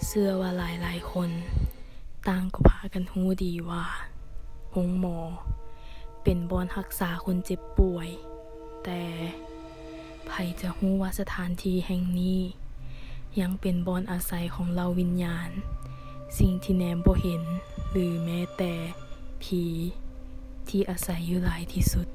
เชื่อว่าหลายคนต่างก็พากันรู้ดีว่าโรงหมอเป็นบ่อนรักษาคนเจ็บป่วยแต่ไผจะรู้ว่าสถานที่แห่งนี้ยังเป็นบ่อนอาศัยของเหล่าวิญญาณสิ่งที่แนมบ่เห็นหรือแม้แต่ผีที่อาศัยอยู่หลายที่สุด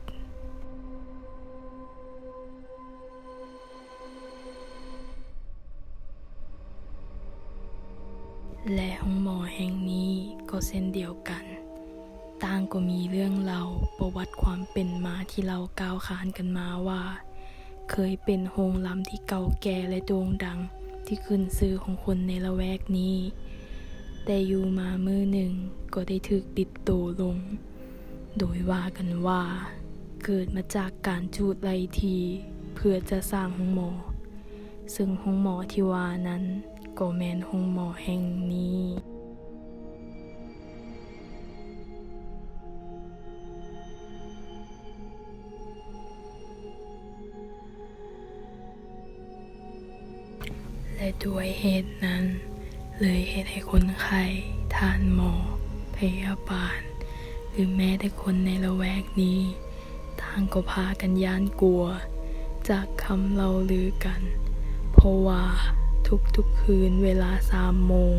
และห้องหมอแห่งนี้ก็เช่นเดียวกันต่างก็มีเรื่องเล่าประวัติความเป็นมาที่เรากล่าวขานกันมาว่าเคยเป็นโรงลำที่เก่าแก่และโด่งดังที่ขึ้นชื่อของคนในละแวกนี้แต่อยู่มามื้อหนึ่งก็ได้ถูกปิดตัวลงโดยว่ากันว่าเกิดมาจากการจูดไล่ทีเพื่อจะสร้างห้องหมอซึ่งห้องหมอที่ว่านั้นก็แม่นห้องหมอแห่งนี้และด้วยเหตุนั้นเลยเหตุให้คนไข้ทานหมอพยาบาลหรือแม้แต่คนในละแวกนี้ต่างก็พากันย้านกลัวจากคำเล่าลือกันเพราะว่าทุกคืนเวลา3 โมง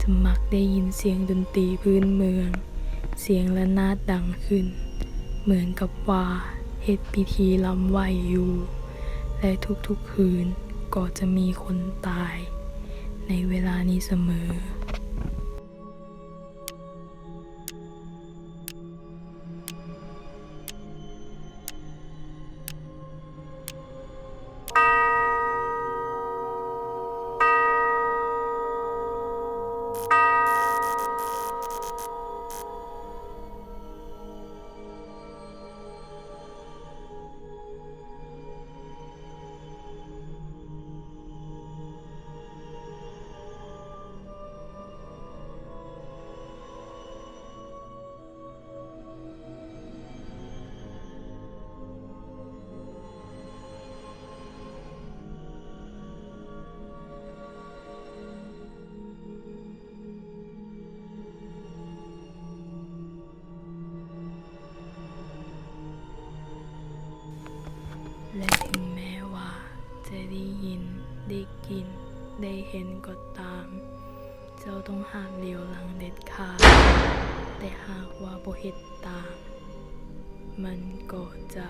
จะมักได้ยินเสียงดนตรีพื้นเมืองเสียงระนาดดังขึ้นเหมือนกับว่าเฮ็ดพิธีรำไหว้อยู่และทุกคืนก็จะมีคนตายในเวลานี้เสมอและถึงแม้ว่าจะได้ยินได้กินได้เห็นก็ตามเจ้าต้องห้ามเลี้ยวหลังเด็ดขาดแต่หากว่าบ่เฮ็ดตามมันก็จะ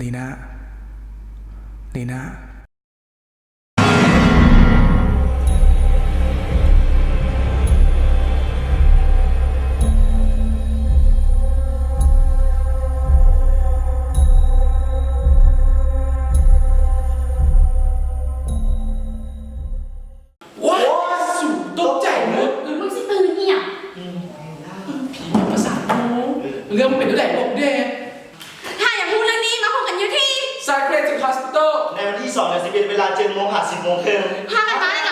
ลีน่าว้าสูตกใจหมดมึงสิตื่นเนี่ยผีภาษาโน้เรื่องมันเป็นเรื่องไหนบอกเด้ ถ้าอย่าพูดเรื่องนี้มาพบกันอยู่ที่ Sacred Hospital ในวันที่2 เดือน 11 เวลา7 โมง 50 โมงครึ่ง พากันมาได้ไง